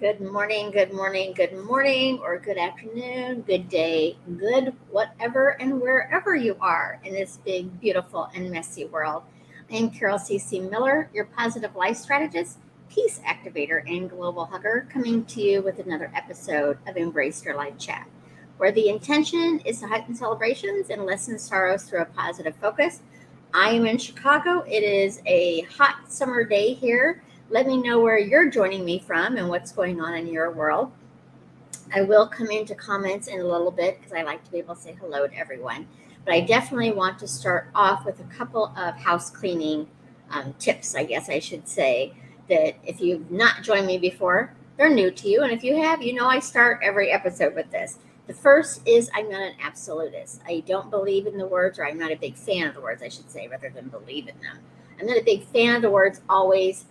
Good morning, good morning, good morning, or good afternoon, good day, good whatever and wherever you are in this big, beautiful, and messy world. I am Carol C.C. Miller, your positive life strategist, peace activator, and global hugger, coming to you with another episode of Embrace Your Life Chat, where the intention is to heighten celebrations and lessen sorrows through a positive focus. I am in Chicago. It is a hot summer day here. Let me know where you're joining me from and what's going on in your world. I will come into comments in a little bit because I like to be able to say hello to everyone. But I definitely want to start off with a couple of house cleaning tips, I guess I should say, that if you've not joined me before, they're new to you. And if you have, you know I start every episode with this. The first is I'm not an absolutist. I don't believe in the words, or I'm not a big fan of the words, I should say, rather than believe in them. I'm not a big fan of the words always,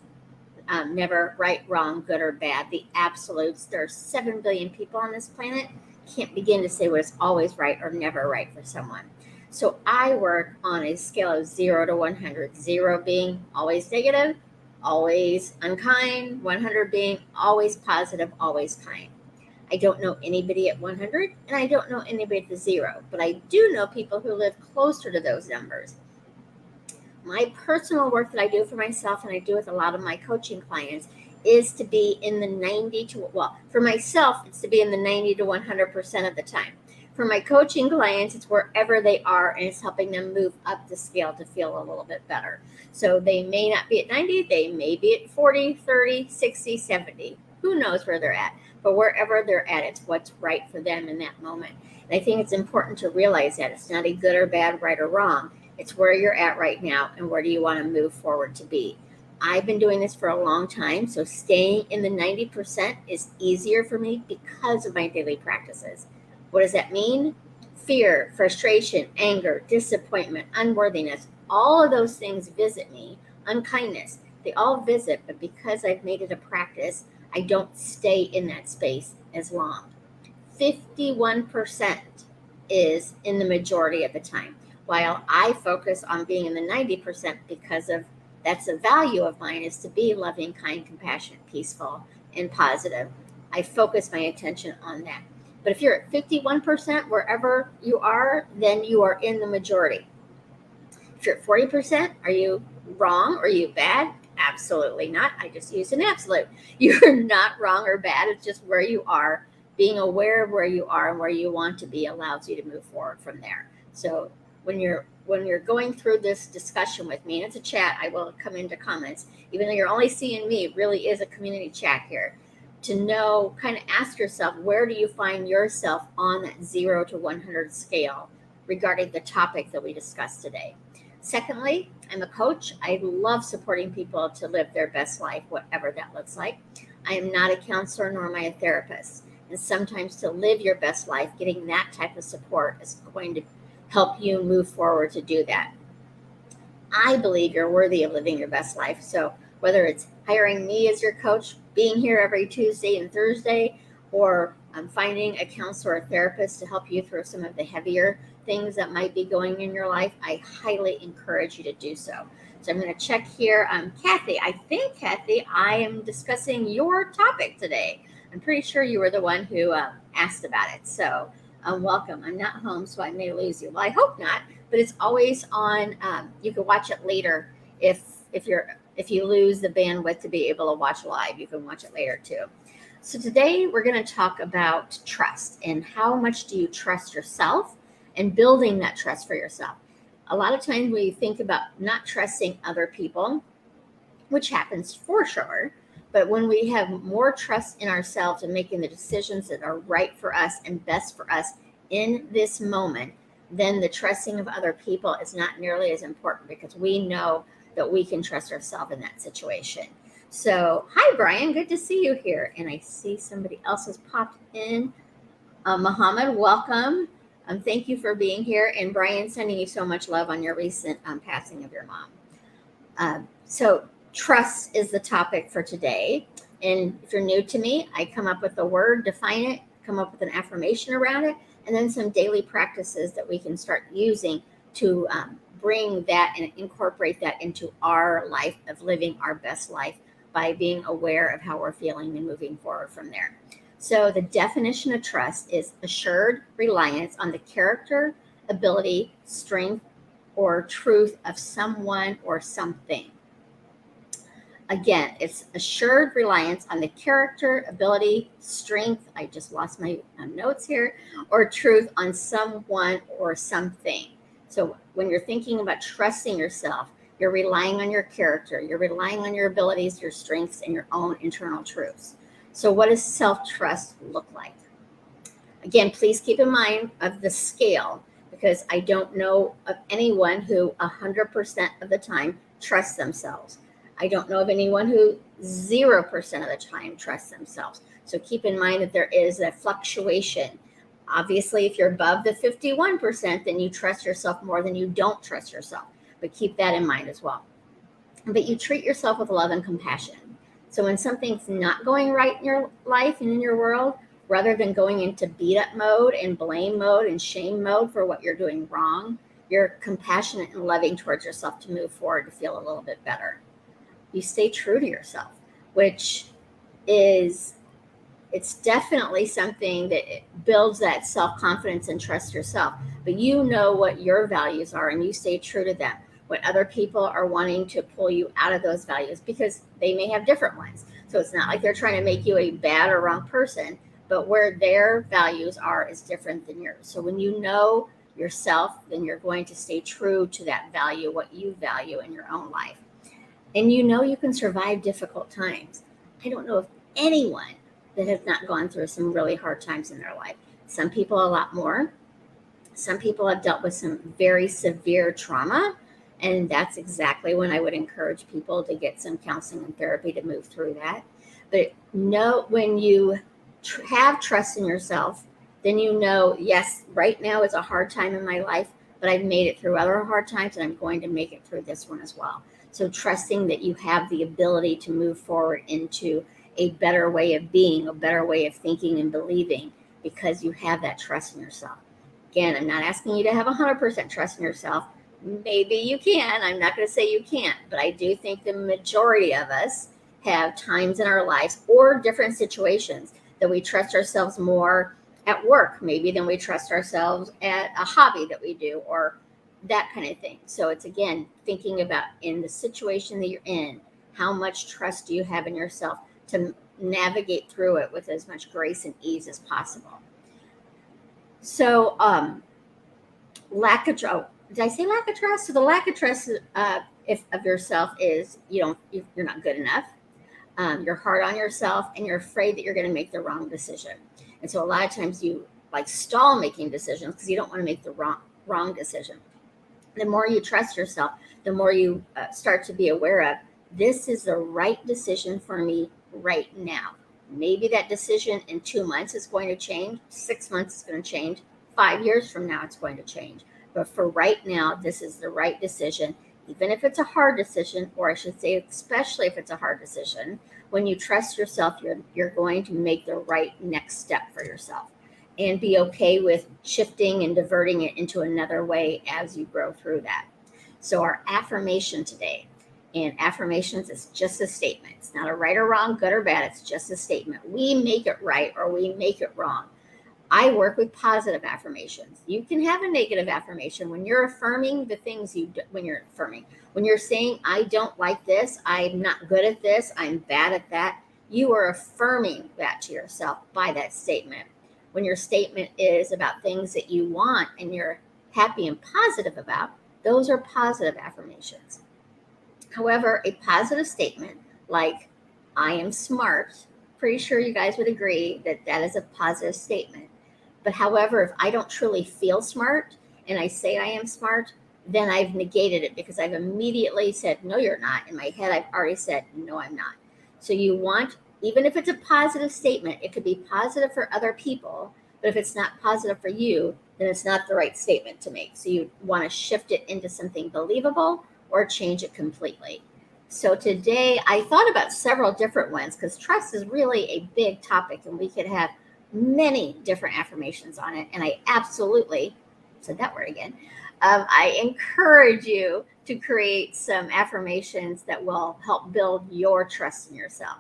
never right, wrong, good, or bad. The absolutes. There are 7 billion people on this planet. Can't begin to say what is always right or never right for someone. So I work on a scale of 0 to 100. 0 being always negative, always unkind. 100 being always positive, always kind. I don't know anybody at 100, and I don't know anybody at the 0, but I do know people who live closer to those numbers. My personal work that I do for myself and I do with a lot of my coaching clients is to be in the 90 to, well, for myself, it's to be in the 90 to 100% of the time. For my coaching clients, it's wherever they are and it's helping them move up the scale to feel a little bit better. So they may not be at 90, they may be at 40, 30, 60, 70. Who knows where they're at? But wherever they're at, it's what's right for them in that moment. And I think it's important to realize that it's not a good or bad, right or wrong. It's where you're at right now and where do you want to move forward to be. I've been doing this for a long time, so staying in the 90% is easier for me because of my daily practices. What does that mean? Fear, frustration, anger, disappointment, unworthiness, all of those things visit me. Unkindness, they all visit, but because I've made it a practice, I don't stay in that space as long. 51% is in the majority of the time. While I focus on being in the 90% because of that's a value of mine is to be loving, kind, compassionate, peaceful, and positive. I focus my attention on that. But if you're at 51% wherever you are, then you are in the majority. If you're at 40%, are you wrong? Are you bad? Absolutely not. I just used an absolute. You're not wrong or bad. It's just where you are. Being aware of where you are and where you want to be allows you to move forward from there. So when you're going through this discussion with me, and it's a chat, I will come into comments, even though you're only seeing me, it really is a community chat here. To know, kind of ask yourself, where do you find yourself on that 0 to 100 scale regarding the topic that we discussed today? Secondly, I'm a coach. I love supporting people to live their best life, whatever that looks like. I am not a counselor nor am I a therapist. And sometimes to live your best life, getting that type of support is going to help you move forward to do that. I believe you're worthy of living your best life. So whether it's hiring me as your coach, being here every Tuesday and Thursday, or finding a counselor or therapist to help you through some of the heavier things that might be going in your life, I highly encourage you to do so. So I'm going to check here. Kathy, I think, Kathy, I am discussing your topic today. I'm pretty sure you were the one who asked about it. So welcome. I'm not home, so I may lose you. Well, I hope not, but it's always on. You can watch it later if you lose the bandwidth to be able to watch live. You can watch it later too. So today we're going to talk about trust and how much do you trust yourself and building that trust for yourself. A lot of times we think about not trusting other people, which happens for sure. But when we have more trust in ourselves and making the decisions that are right for us and best for us in this moment, then the trusting of other people is not nearly as important because we know that we can trust ourselves in that situation. So, hi, Brian. Good to see you here. And I see somebody else has popped in. Muhammad, welcome. Thank you for being here. And Brian, sending you so much love on your recent passing of your mom. So trust is the topic for today. And if you're new to me, I come up with a word, define it, come up with an affirmation around it, and then some daily practices that we can start using to bring that and incorporate that into our life of living our best life by being aware of how we're feeling and moving forward from there. So the definition of trust is assured reliance on the character, ability, strength, or truth of someone or something. Again, it's assured reliance on the character, ability, strength, I just lost my notes here, or truth on someone or something. So when you're thinking about trusting yourself, you're relying on your character, you're relying on your abilities, your strengths, and your own internal truths. So what does self-trust look like? Again, please keep in mind of the scale, because I don't know of anyone who 100% of the time trusts themselves. I don't know of anyone who 0% of the time trusts themselves. So keep in mind that there is a fluctuation. Obviously, if you're above the 51%, then you trust yourself more than you don't trust yourself. But keep that in mind as well. But you treat yourself with love and compassion. So when something's not going right in your life and in your world, rather than going into beat up mode and blame mode and shame mode for what you're doing wrong, you're compassionate and loving towards yourself to move forward to feel a little bit better. You stay true to yourself, which is, it's definitely something that builds that self-confidence and trust yourself. But you know what your values are and you stay true to them. When other people are wanting to pull you out of those values, because they may have different ones. So it's not like they're trying to make you a bad or wrong person, but where their values are is different than yours. So when you know yourself, then you're going to stay true to that value, what you value in your own life. And you know you can survive difficult times. I don't know of anyone that has not gone through some really hard times in their life. Some people a lot more. Some people have dealt with some very severe trauma. And that's exactly when I would encourage people to get some counseling and therapy to move through that. But know when you have trust in yourself, then you know, yes, right now is a hard time in my life, but I've made it through other hard times and I'm going to make it through this one as well. So trusting that you have the ability to move forward into a better way of being, a better way of thinking and believing, because you have that trust in yourself. Again, I'm not asking you to have 100% trust in yourself. Maybe you can. I'm not going to say you can't, but I do think the majority of us have times in our lives or different situations that we trust ourselves more at work, maybe, than we trust ourselves at a hobby that we do or that kind of thing. So it's, again, thinking about in the situation that you're in, how much trust do you have in yourself to navigate through it with as much grace and ease as possible. So lack of trust. Did I say lack of trust? So the lack of trust of yourself is you're not good enough. You're hard on yourself and you're afraid that you're going to make the wrong decision. And so a lot of times you like stall making decisions because you don't want to make the wrong decision. The more you trust yourself, the more you start to be aware of, this is the right decision for me right now. Maybe that decision in 2 months is going to change. 6 months is going to change. 5 years from now, it's going to change. But for right now, this is the right decision, even if it's a hard decision, or I should say, especially if it's a hard decision. When you trust yourself, you're going to make the right next step for yourself and be okay with shifting and diverting it into another way as you grow through that. So our affirmation today, and affirmations is just a statement. It's not a right or wrong, good or bad. It's just a statement. We make it right or we make it wrong. I work with positive affirmations. You can have a negative affirmation when you're affirming the things when you're saying, I don't like this, I'm not good at this, I'm bad at that. You are affirming that to yourself by that statement. When your statement is about things that you want and you're happy and positive about, those are positive affirmations. However, a positive statement like, I am smart, pretty sure you guys would agree that that is a positive statement. But however, if I don't truly feel smart and I say I am smart, then I've negated it because I've immediately said, no, you're not. In my head, I've already said, no, I'm not. So you want, even if it's a positive statement, it could be positive for other people, but if it's not positive for you, then it's not the right statement to make. So you want to shift it into something believable or change it completely. So today I thought about several different ones because trust is really a big topic and we could have many different affirmations on it. And I absolutely said that word again. I encourage you to create some affirmations that will help build your trust in yourself.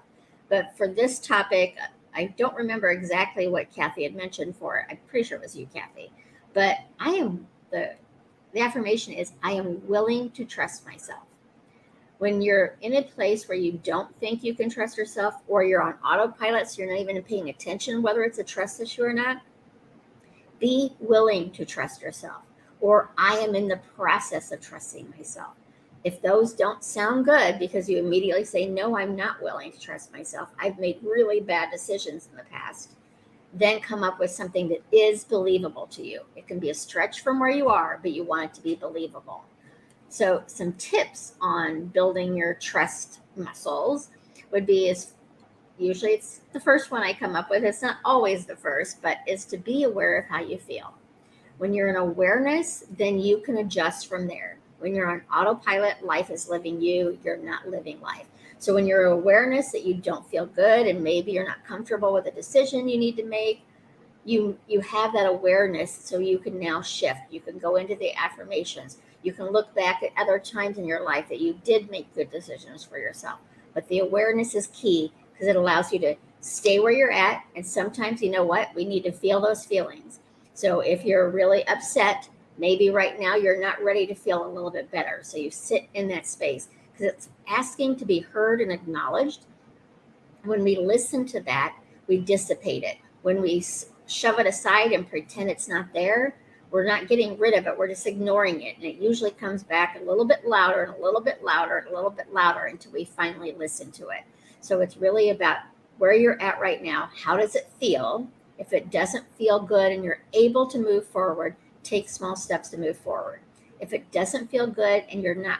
But for this topic, I don't remember exactly what Kathy had mentioned for it. I'm pretty sure it was you, Kathy. But the affirmation is, I am willing to trust myself. When you're in a place where you don't think you can trust yourself, or you're on autopilot, so you're not even paying attention whether it's a trust issue or not, be willing to trust yourself. Or I am in the process of trusting myself. If those don't sound good because you immediately say, no, I'm not willing to trust myself, I've made really bad decisions in the past, then come up with something that is believable to you. It can be a stretch from where you are, but you want it to be believable. So some tips on building your trust muscles would be, is usually it's the first one I come up with. It's not always the first, but is to be aware of how you feel. When you're in awareness, then you can adjust from there. When you're on autopilot, life is living you, you're not living life. So when you're awareness that you don't feel good and maybe you're not comfortable with a decision you need to make, you have that awareness, so you can now shift. You can go into the affirmations. You can look back at other times in your life that you did make good decisions for yourself. But the awareness is key, because it allows you to stay where you're at. And sometimes, you know what, we need to feel those feelings. So if you're really upset, maybe right now you're not ready to feel a little bit better. So you sit in that space, because it's asking to be heard and acknowledged. When we listen to that, we dissipate it. When we shove it aside and pretend it's not there, we're not getting rid of it. We're just ignoring it. And it usually comes back a little bit louder and a little bit louder and a little bit louder until we finally listen to it. So it's really about where you're at right now. How does it feel? If it doesn't feel good and you're able to move forward, take small steps to move forward. If it doesn't feel good and you're not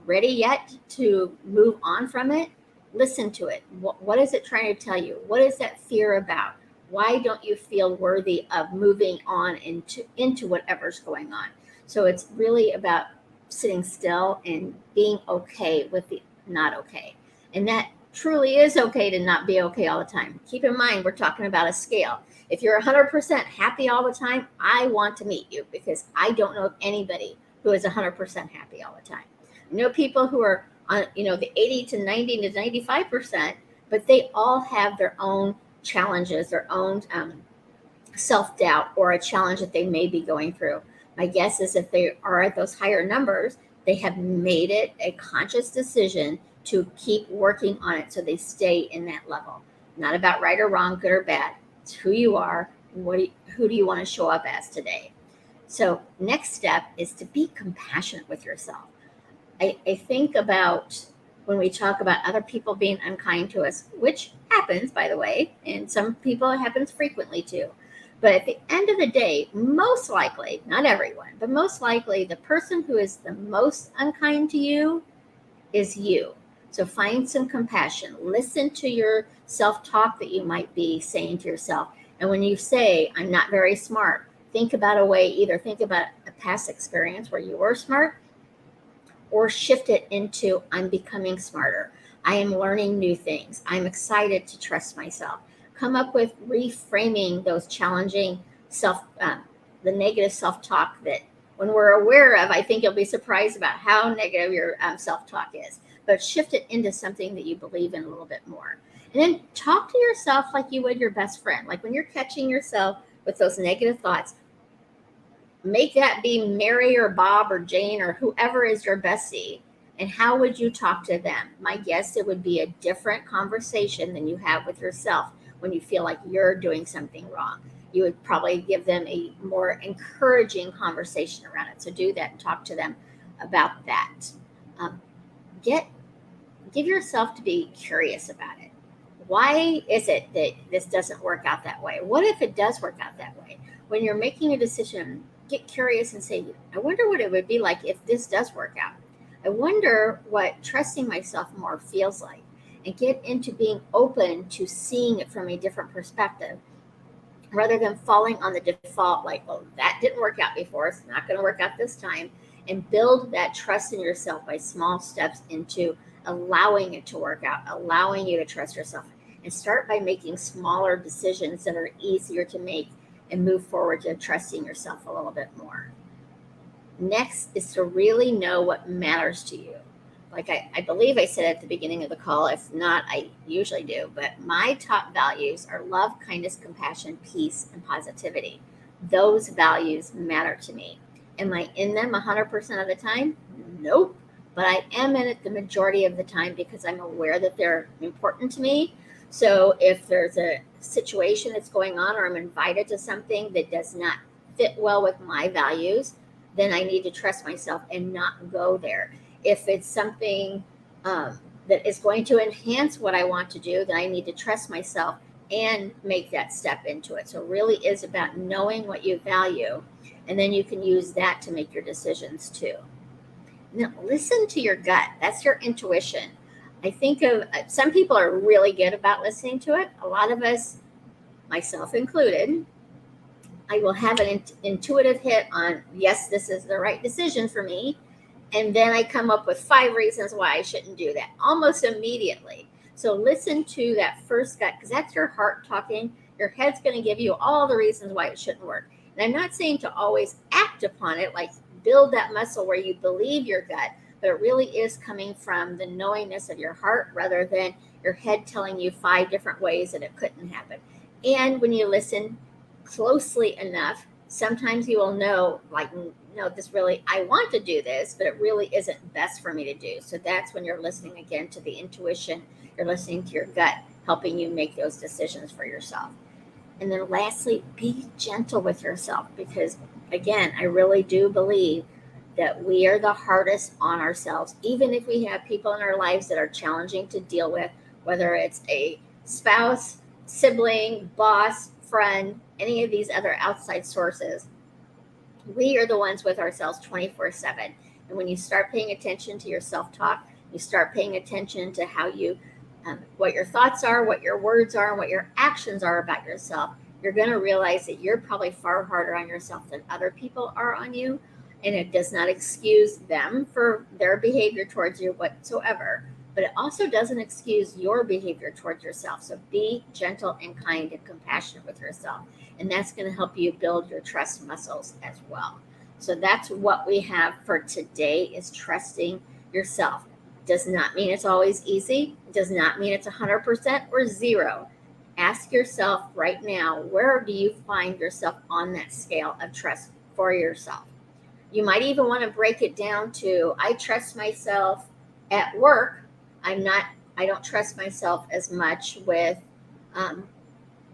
ready yet to move on from it, listen to it. What is it trying to tell you? What is that fear about? Why don't you feel worthy of moving on into whatever's going on? So it's really about sitting still and being okay with the not okay. And that truly is okay to not be okay all the time. Keep in mind, we're talking about a scale. If you're 100% happy all the time, I want to meet you, because I don't know of anybody who is 100% happy all the time. I know people who are on, the 80 to 90 to 95%, but they all have their own challenges, their own self-doubt, or a challenge that they may be going through. My guess is if they are at those higher numbers, they have made it a conscious decision to keep working on it, so they stay in that level. Not about right or wrong, good or bad. It's who you are, and who do you want to show up as today. So next step is to be compassionate with yourself. I think about when we talk about other people being unkind to us, which happens, by the way, and some people it happens frequently too. But at the end of the day, most likely, not everyone, but most likely, the person who is the most unkind to you is you. So find some compassion. Listen to your self-talk that you might be saying to yourself. And when you say, I'm not very smart, think about a way, either think about a past experience where you were smart, or shift it into, I'm becoming smarter. I am learning new things. I'm excited to trust myself. Come up with reframing those challenging the negative self-talk that when we're aware of, I think you'll be surprised about how negative your self-talk is. But shift it into something that you believe in a little bit more. And then talk to yourself like you would your best friend. Like when you're catching yourself with those negative thoughts, make that be Mary or Bob or Jane or whoever is your bestie. And how would you talk to them? My guess, it would be a different conversation than you have with yourself when you feel like you're doing something wrong. You would probably give them a more encouraging conversation around it. So do that and talk to them about that. Um, give yourself to be curious about it. Why is it that this doesn't work out that way? What if it does work out that way? When you're making a decision, get curious and say, I wonder what it would be like if this does work out. I wonder what trusting myself more feels like. And get into being open to seeing it from a different perspective, rather than falling on the default, like, oh, that didn't work out before, it's not going to work out this time. And build that trust in yourself by small steps into allowing it to work out, allowing you to trust yourself. And start by making smaller decisions that are easier to make, and move forward to trusting yourself a little bit more. Next is to really know what matters to you. Like I believe I said at the beginning of the call, if not, I usually do, but my top values are love, kindness, compassion, peace, and positivity. Those values matter to me. Am I in them 100% of the time? Nope. But I am in it the majority of the time because I'm aware that they're important to me. So if there's a situation that's going on or I'm invited to something that does not fit well with my values, then I need to trust myself and not go there. If it's something that is going to enhance what I want to do, then I need to trust myself and make that step into it. So it really is about knowing what you value, and then you can use that to make your decisions too. Now, listen to your gut. That's your intuition. I think of some people are really good about listening to it. A lot of us, myself included, I will have an intuitive hit on, yes, this is the right decision for me. And then I come up with 5 reasons why I shouldn't do that almost immediately. So listen to that first gut because that's your heart talking. Your head's going to give you all the reasons why it shouldn't work. And I'm not saying to always act upon it, like build that muscle where you believe your gut, but it really is coming from the knowingness of your heart rather than your head telling you 5 different ways that it couldn't happen. And when you listen closely enough, sometimes you will know, like, no, this really, I want to do this, but it really isn't best for me to do. So that's when you're listening again to the intuition, you're listening to your gut, helping you make those decisions for yourself. And then lastly, be gentle with yourself because, again, I really do believe that we are the hardest on ourselves, even if we have people in our lives that are challenging to deal with, whether it's a spouse, sibling, boss, friend, any of these other outside sources. We are the ones with ourselves 24/7. And when you start paying attention to your self talk, you start paying attention to how you, what your thoughts are, what your words are, and what your actions are about yourself, you're going to realize that you're probably far harder on yourself than other people are on you. And it does not excuse them for their behavior towards you whatsoever, but it also doesn't excuse your behavior towards yourself. So be gentle and kind and compassionate with yourself. And that's going to help you build your trust muscles as well. So that's what we have for today is trusting yourself. Does not mean it's always easy. Does not mean it's 100% or 0. Ask yourself right now, where do you find yourself on that scale of trust for yourself? You might even want to break it down to, I trust myself at work. I don't trust myself as much with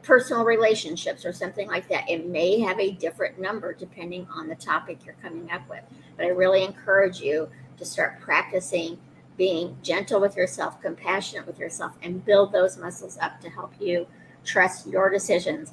personal relationships or something like that. It may have a different number depending on the topic you're coming up with. But I really encourage you to start practicing being gentle with yourself, compassionate with yourself, and build those muscles up to help you trust your decisions.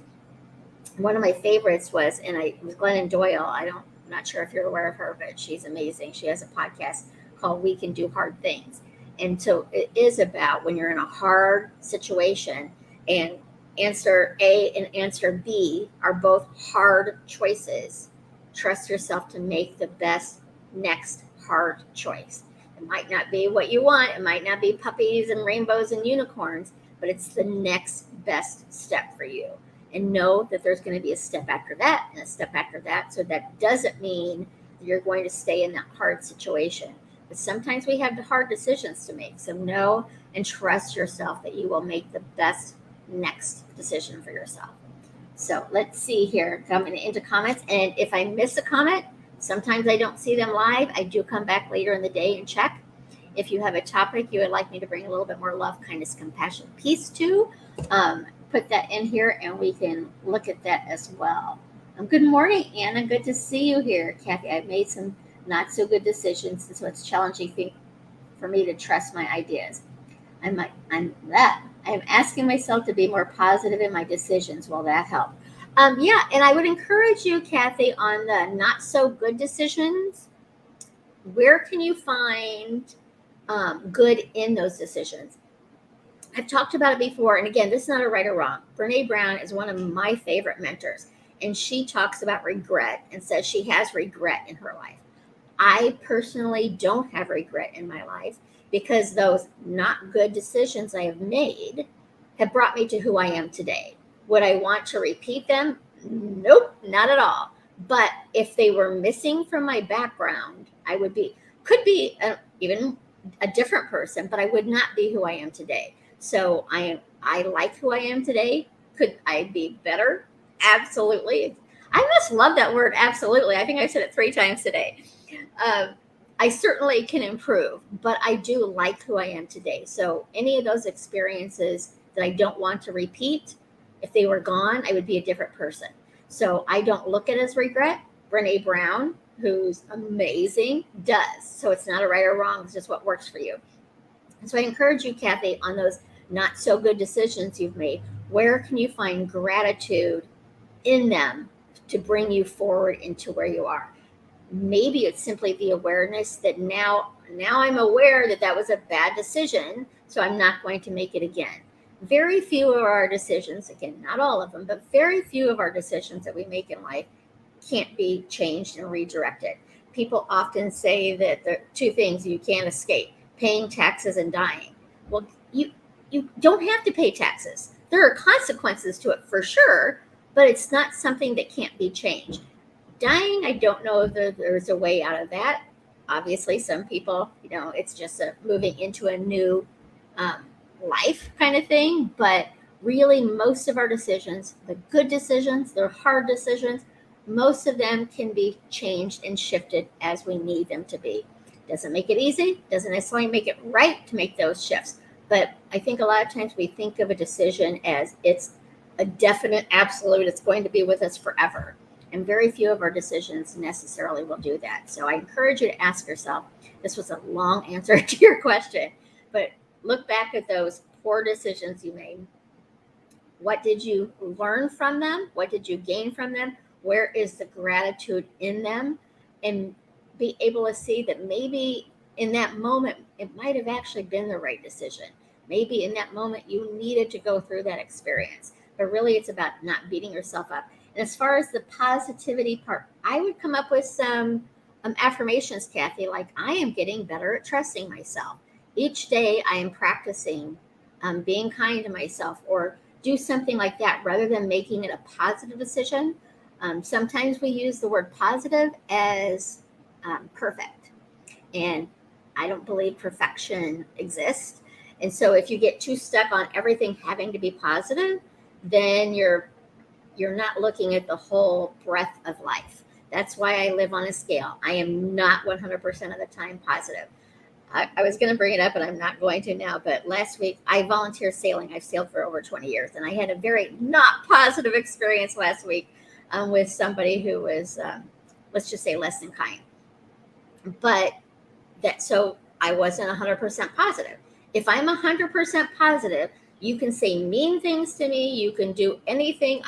One of my favorites was Glennon Doyle. I'm not sure if you're aware of her, but she's amazing. She has a podcast called We Can Do Hard Things. And so it is about when you're in a hard situation and answer A and answer B are both hard choices. Trust yourself to make the best next hard choice. It might not be what you want. It might not be puppies and rainbows and unicorns, but it's the next best step for you. And know that there's going to be a step after that and a step after that. So that doesn't mean you're going to stay in that hard situation. But sometimes we have hard decisions to make. So know and trust yourself that you will make the best next decision for yourself. So let's see here, coming into comments. And if I miss a comment, sometimes I don't see them live. I do come back later in the day and check. If you have a topic you would like me to bring a little bit more love, kindness, compassion, peace to, put that in here and we can look at that as well. Good morning, Anna. Good to see you here. Kathy, I've made some not so good decisions, and so it's challenging for me to trust my ideas. I'm asking myself to be more positive in my decisions. Will that help? Yeah, and I would encourage you, Kathy, on the not so good decisions. Where can you find good in those decisions? I've talked about it before, and again, this is not a right or wrong. Brene Brown is one of my favorite mentors, and she talks about regret and says she has regret in her life. I personally don't have regret in my life because those not good decisions I have made have brought me to who I am today. Would I want to repeat them? Nope, not at all. But if they were missing from my background, could be even a different person, but I would not be who I am today. So I like who I am today. Could I be better? Absolutely. I must love that word, absolutely. I think I said it 3 times today. Um, I certainly can improve, but I do like who I am today. So any of those experiences that I don't want to repeat, if they were gone, I would be a different person. So I don't look at it as regret. Brene Brown, who's amazing, does. So it's not a right or wrong, it's just what works for you. And so I encourage you, Kathy, on those not so good decisions you've made, where can you find gratitude in them to bring you forward into where you are? Maybe it's simply the awareness that now I'm aware that that was a bad decision, so I'm not going to make it again. Very few of our decisions, again, not all of them, but very few of our decisions that we make in life can't be changed and redirected. People often say that the two things you can't escape: paying taxes and dying. Well, you don't have to pay taxes. There are consequences to it for sure, but it's not something that can't be changed. Dying, I don't know if there's a way out of that. Obviously, some people, it's just moving into a new um, life kind of thing. But really, most of our decisions, the good decisions, the hard decisions, most of them can be changed and shifted as we need them to be. Doesn't make it easy, doesn't necessarily make it right to make those shifts. But I think a lot of times we think of a decision as it's a definite absolute, it's going to be with us forever. And very few of our decisions necessarily will do that. So I encourage you to ask yourself, this was a long answer to your question, but look back at those poor decisions you made. What did you learn from them? What did you gain from them? Where is the gratitude in them? And be able to see that maybe in that moment, it might have actually been the right decision. Maybe in that moment, you needed to go through that experience. But really, it's about not beating yourself up. And as far as the positivity part, I would come up with some affirmations, Kathy, like I am getting better at trusting myself. Each day, I am practicing being kind to myself, or do something like that rather than making it a positive decision. Sometimes we use the word positive as perfect, and I don't believe perfection exists. And so if you get too stuck on everything having to be positive, then you're not looking at the whole breadth of life. That's why I live on a scale. I am not 100% of the time positive. I was going to bring it up, and I'm not going to now. But last week, I volunteer sailing. I've sailed for over 20 years, and I had a very not positive experience last week with somebody who was, let's just say, less than kind. But so I wasn't 100% positive. If I'm 100% positive, you can say mean things to me. You can do anything.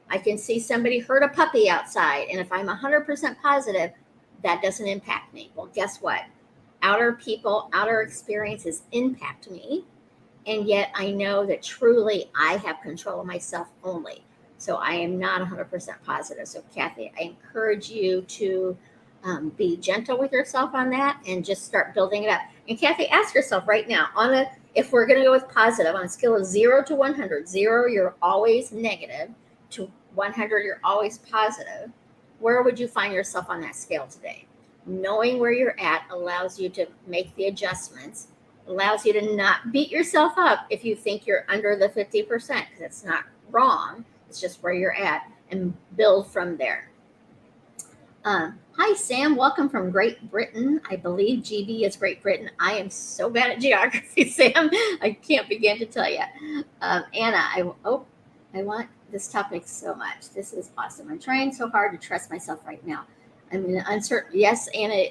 I can see somebody hurt a puppy outside, and if I'm 100% positive, that doesn't impact me. Well, guess what? Outer people, outer experiences impact me. And yet I know that truly I have control of myself only. So I am not 100% positive. So, Kathy, I encourage you to be gentle with yourself on that and just start building it up. And, Kathy, ask yourself right now, if we're going to go with positive, on a scale of 0 to 100, 0, you're always negative, to 100, you're always positive. Where would you find yourself on that scale today? Knowing where you're at allows you to make the adjustments, allows you to not beat yourself up if you think you're under the 50%, because it's not wrong. It's just where you're at, and build from there. Hi, Sam. Welcome from Great Britain. I believe GB is Great Britain. I am so bad at geography, Sam. I can't begin to tell you. Anna, I want this topic so much. This is awesome. I'm trying so hard to trust myself right now. I'm in uncertain. Yes, Anna.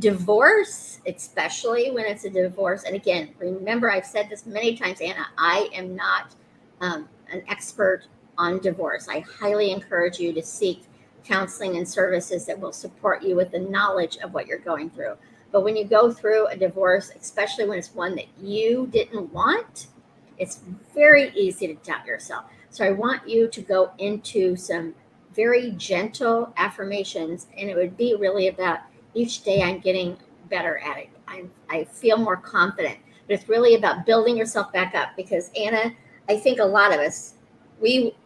Divorce, especially when it's a divorce. And again, remember, I've said this many times, Anna, I am not an expert on divorce. I highly encourage you to seek counseling and services that will support you with the knowledge of what you're going through. But when you go through a divorce, especially when it's one that you didn't want, it's very easy to doubt yourself. So I want you to go into some very gentle affirmations, and it would be really about each day I'm getting better at it. I feel more confident, but it's really about building yourself back up, because Anna, I think a lot of us, we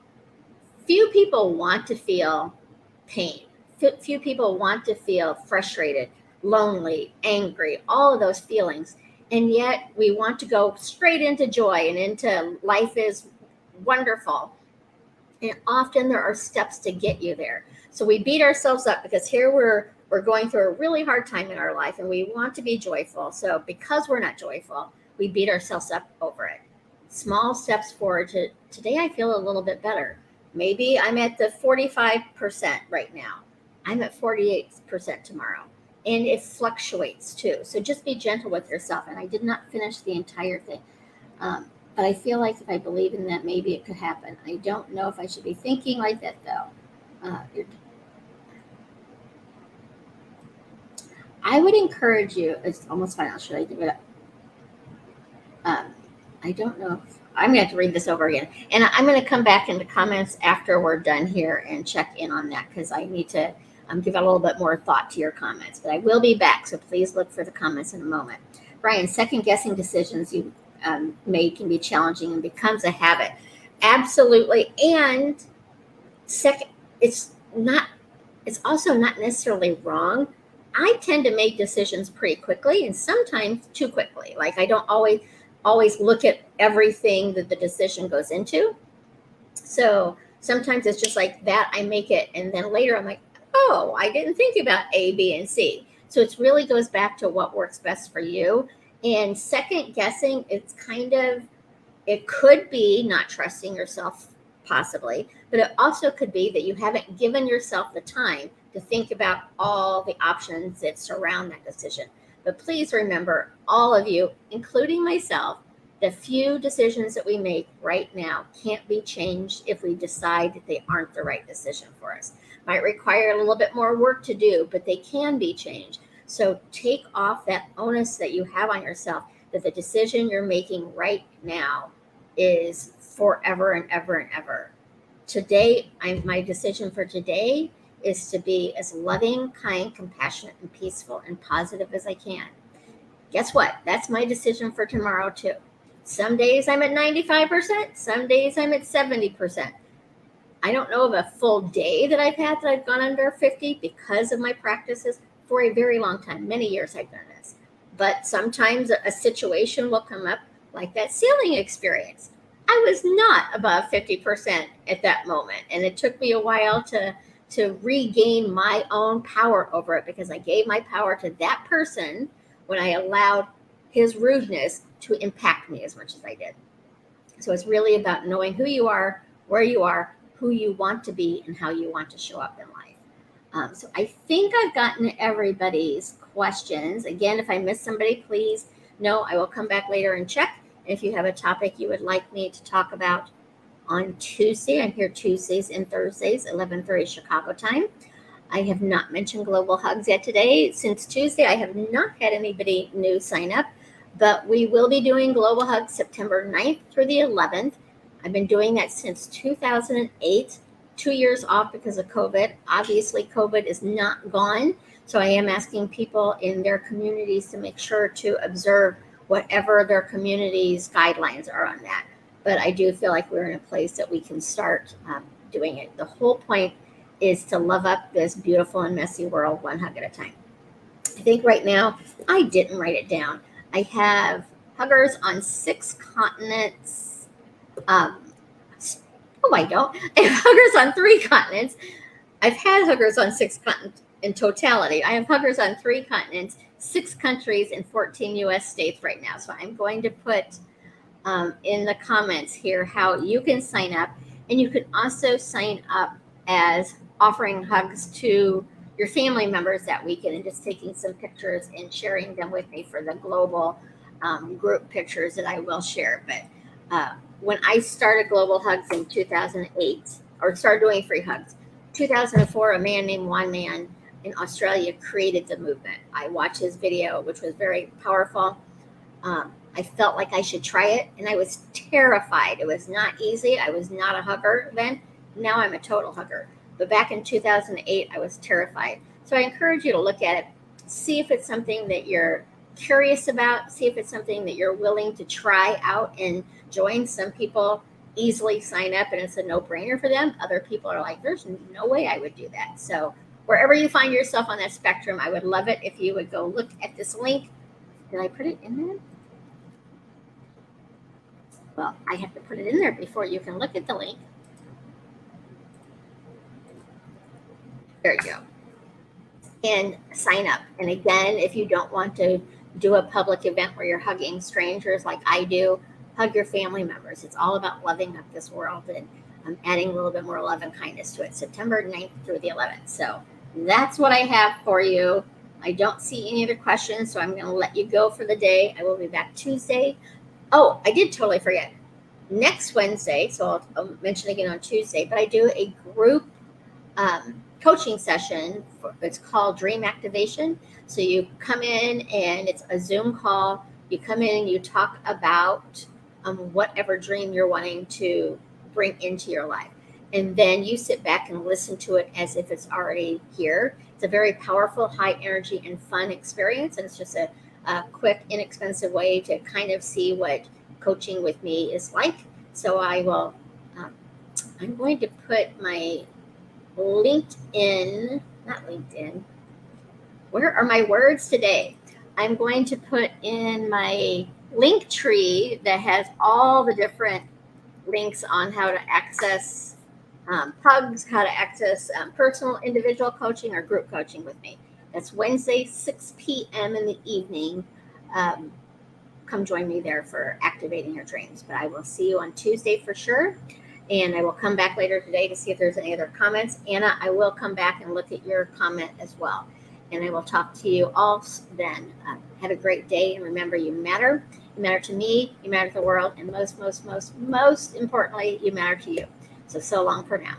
Few people want to feel pain. Few people want to feel frustrated, lonely, angry, all of those feelings. And yet we want to go straight into joy and into life is wonderful. And often there are steps to get you there. So we beat ourselves up because here we're going through a really hard time in our life and we want to be joyful. So because we're not joyful, we beat ourselves up over it. Small steps forward to today I feel a little bit better. Maybe I'm at the 45% right now. I'm at 48% tomorrow. And it fluctuates too. So just be gentle with yourself. And I did not finish the entire thing. But I feel like if I believe in that, maybe it could happen. I don't know if I should be thinking like that, though. I would encourage you, it's almost final. Should I give it up? I don't know. I'm going to have to read this over again. And I'm going to come back into comments after we're done here and check in on that because I need to give a little bit more thought to your comments. But I will be back, so please look for the comments in a moment. Brian, second-guessing decisions you made can be challenging and becomes a habit. Absolutely. And second, it's also not necessarily wrong. I tend to make decisions pretty quickly and sometimes too quickly. Like I don't always look at everything that the decision goes into. So sometimes it's just like that. I make it. And then later I'm like, oh, I didn't think about A, B, and C. So it really goes back to what works best for you. And second guessing, it could be not trusting yourself possibly, but it also could be that you haven't given yourself the time to think about all the options that surround that decision. But please remember, all of you, including myself, the few decisions that we make right now can't be changed if we decide that they aren't the right decision for us. Might require a little bit more work to do, but they can be changed. So take off that onus that you have on yourself that the decision you're making right now is forever and ever and ever. Today, my decision for today is to be as loving, kind, compassionate, and peaceful and positive as I can. Guess what? That's my decision for tomorrow too. Some days I'm at 95%, some days I'm at 70%. I don't know of a full day that I've gone under 50 because of my practices for a very long time. Many years I've done this. But sometimes a situation will come up like that sailing experience. I was not above 50% at that moment. And it took me a while to regain my own power over it because I gave my power to that person when I allowed his rudeness to impact me as much as I did. So it's really about knowing who you are, where you are, who you want to be, and how you want to show up in life. So I think I've gotten everybody's questions. Again, if I missed somebody, please know I will come back later and check. If you have a topic you would like me to talk about on Tuesday, I'm here Tuesdays and Thursdays, 11:30 Chicago time. I have not mentioned Global Hugs yet today. Since Tuesday, I have not had anybody new sign up, but we will be doing Global Hugs September 9th through the 11th. I've been doing that since 2008, 2 years off because of COVID. Obviously, COVID is not gone, so I am asking people in their communities to make sure to observe whatever their community's guidelines are on that. But I do feel like we're in a place that we can start doing it. The whole point is to love up this beautiful and messy world one hug at a time. I think right now, I didn't write it down. I have huggers on 6 continents. I don't. I have huggers on 3 continents. I've had huggers on 6 continents in totality. I have huggers on 3 continents, 6 countries, and 14 U.S. states right now. So I'm going to put in the comments here how you can sign up. And you can also sign up as offering hugs to your family members that weekend and just taking some pictures and sharing them with me for the global group pictures that I will share. But when I started Global Hugs in 2008, or started doing free hugs, 2004, a man named Juan Man in Australia created the movement. I watched his video, which was very powerful. I felt like I should try it, and I was terrified. It was not easy. I was not a hugger then. Now I'm a total hugger. But back in 2008, I was terrified. So I encourage you to look at it, see if it's something that you're curious about, see if it's something that you're willing to try out and join. Some people easily sign up and it's a no-brainer for them. Other people are like, there's no way I would do that. So wherever you find yourself on that spectrum, I would love it if you would go look at this link. Did I put it in there? Well, I have to put it in there before you can look at the link. There you go. And sign up. And again, if you don't want to do a public event where you're hugging strangers like I do, hug your family members. It's all about loving up this world and adding a little bit more love and kindness to it. September 9th through the 11th. So that's what I have for you. I don't see any other questions, so I'm going to let you go for the day. I will be back Tuesday. Oh, I did totally forget. Next Wednesday, so I'll mention again on Tuesday, but I do a group coaching session. It's called Dream Activation. So you come in and it's a Zoom call. You come in and you talk about whatever dream you're wanting to bring into your life. And then you sit back and listen to it as if it's already here. It's a very powerful, high energy and fun experience. And it's just a quick, inexpensive way to kind of see what coaching with me is like. So I will, I'm going to put my LinkedIn, not LinkedIn. Where are my words today? I'm going to put in my link tree that has all the different links on how to access pugs, how to access personal individual coaching or group coaching with me. That's Wednesday, 6 p.m. in the evening. Come join me there for activating your dreams. But I will see you on Tuesday for sure. And I will come back later today to see if there's any other comments. Anna, I will come back and look at your comment as well. And I will talk to you all then. Have a great day. And remember, you matter. You matter to me. You matter to the world. And most importantly, you matter to you. So long for now.